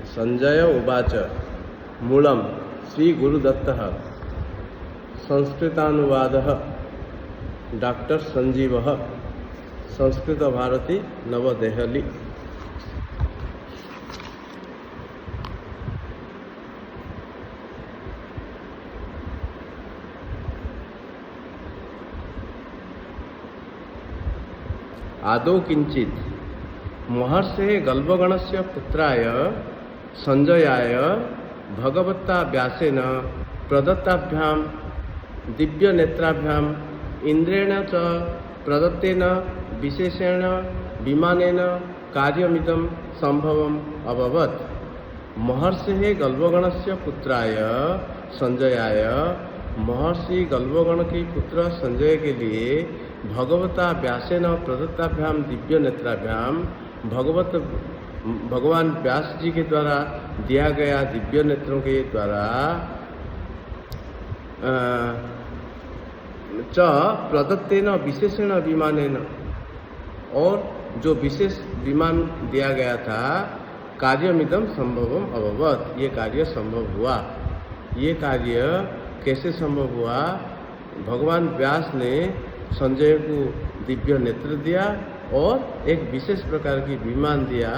संजय उवाच मूलम श्री गुरुदत्तः संस्कृतानुवादः डॉक्टर संजीवः संस्कृत भारती नवदेहली। आदौ किंचित महर्षे गल्वगणस्य पुत्राय संजयाय भगवता व्यासेन प्रदत्ताभ्यां दिव्यनेत्राभ्यां इंद्रेण च प्रदत्तेन विशेषेण विमानेन कार्यमिदं संभवम् अभवत्। महर्षे गल्वगणस्य पुत्राय संजयाय महर्षि गल्वगण के पुत्र संजय के लिए भगवता व्यासेन प्रदत्ताभ्याम दिव्य नेत्राभ्याम भगवान व्यास जी के द्वारा दिया गया दिव्य नेत्रों के द्वारा च प्रदत्तेन विशेषण विमानेन और जो विशेष विमान दिया गया था कार्यमिदं संभवम अभवत्, ये कार्य संभव हुआ। ये कार्य कैसे संभव हुआ? भगवान व्यास ने संजय को दिव्य नेत्र दिया और एक विशेष प्रकार की विमान दिया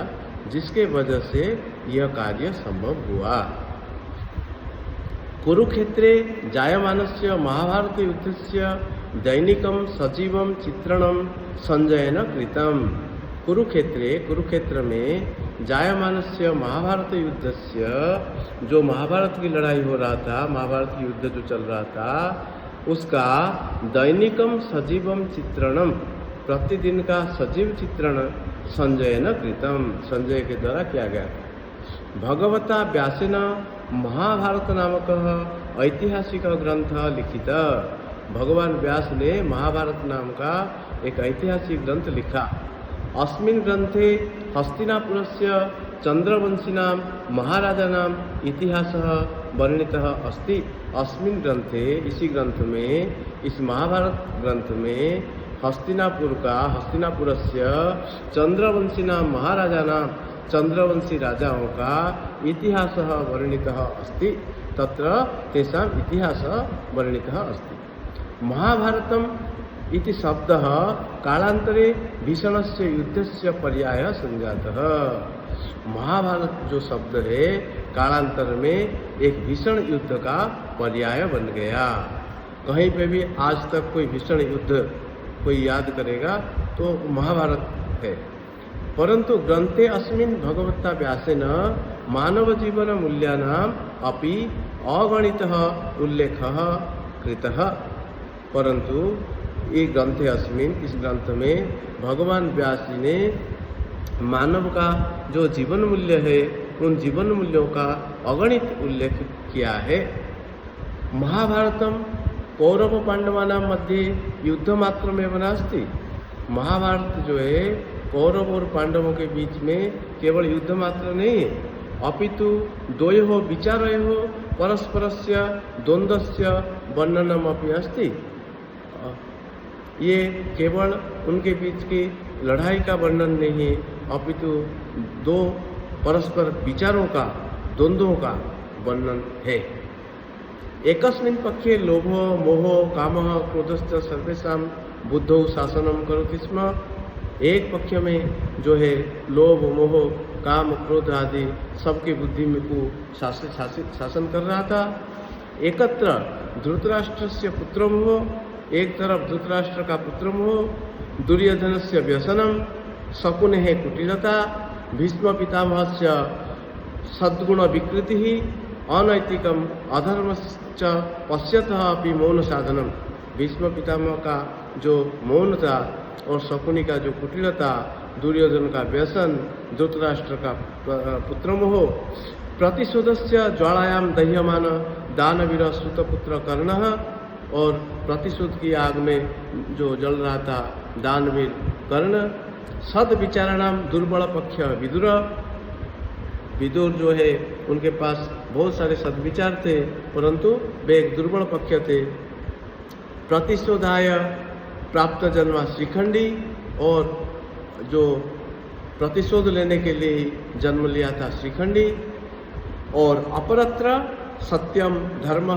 जिसके वजह से यह कार्य संभव हुआ। कुरुक्षेत्रे जायमानस्य महाभारत युद्धस्य दैनिकं सजीवं चित्रणं संजयेन कृतम्। कुरुक्षेत्र में जायमानस्य महाभारत युद्धस्य जो महाभारत की लड़ाई हो रहा था, महाभारत युद्ध जो चल रहा था, उसका दैनिकम सजीवम चित्रणम प्रतिदिन का सजीव चित्रण संजय न कृतम संजय के द्वारा किया गया था। भगवता व्यासेन महाभारत नामक ऐतिहासिक ग्रंथ लिखित। भगवान व्यास ने महाभारत नाम का एक ऐतिहासिक ग्रंथ लिखा। अस्मिन् ग्रंथे हस्तिनापुरस्य चंद्रवंशिनां महाराजानां इतिहासः वर्णितः अस्ति। अस्मिन् ग्रंथे, इसी ग्रंथ में, इस महाभारत ग्रंथ में हस्तिनापुरस्य चंद्रवंशिनां महाराजानां चंद्रवंशी राजाओं का इतिहासः वर्णितः अस्ति। तत्र तेषाम् इतिहासः वर्णितः अस्ति। महाभारतम् इति शब्दः कालांतरे भीषणस्य युद्धस्य पर्यायः संजातः। महाभारत जो शब्द है कालांतर में एक भीषण युद्ध का पर्याय बन गया। कहीं पे भी आज तक कोई भीषण युद्ध कोई याद करेगा तो महाभारत है। परंतु ग्रंथे अस्मिन् भगवता व्यासेन मानव जीवन मूल्यानाम् अपि अगणितः उल्लेखः कृतः। परंतु ये ग्रंथे अस्मिन्, इस ग्रंथ में भगवान व्यास जी ने मानव का जो जीवन मूल्य है उन जीवन मूल्यों का अगणित उल्लेख किया है। महाभारतम कौरव पांडवानां मध्ये युद्ध मात्र में नास्ति। महाभारत जो है कौरव और पांडवों के बीच में केवल युद्ध मात्र नहीं है, अपितु द्वयोः विचारयोः परस्परस्य द्वंद्वस्य वर्णनमपि अस्ति। ये केवल उनके बीच की लड़ाई का वर्णन नहीं है, अपितु दो परस्पर विचारों का, द्वंद्वों का वर्णन है। एकस्मिन् पक्षे लोभो मोहो कामः क्रोधश्च सर्वेषां बुद्धौ शासनं करोति स्म। एक पक्ष में जो है लोभ मोह काम क्रोध आदि सबकी बुद्धि में को शासन कर रहा था। एकत्र धृतराष्ट्रस्य पुत्रमोह, एक तरफ धृतराष्ट्र का पुत्र मोह, दुर्योधनस्य व्यसनम, शकुनेः कुटिलता, भीष्म पितामहस्य सद्गुण विकृति, अनैतिकम अधर्मश्च पश्यतः अपि मौन साधनम। भीष्म पितामह का जो मौन था और शकुनी का जो कुटिलता, दुर्योधन का व्यसन, धृतराष्ट्र का पुत्रमोह, प्रतिशोधस्य ज्वालायाम दह्यमान दानवीर सुतपुत्र कर्णः, और प्रतिशोध की आग में जो जल रहा था दानवीर कर्ण, सद विचाराणाम दुर्बल पक्ष विदुर। विदुर जो है उनके पास बहुत सारे सद्विचार थे परंतु वे एक दुर्बल पक्ष थे। प्रतिशोधाय प्राप्त जन्मा श्रीखंडी, और जो प्रतिशोध लेने के लिए जन्म लिया था श्रीखंडी, और अपरत्र सत्यम धर्म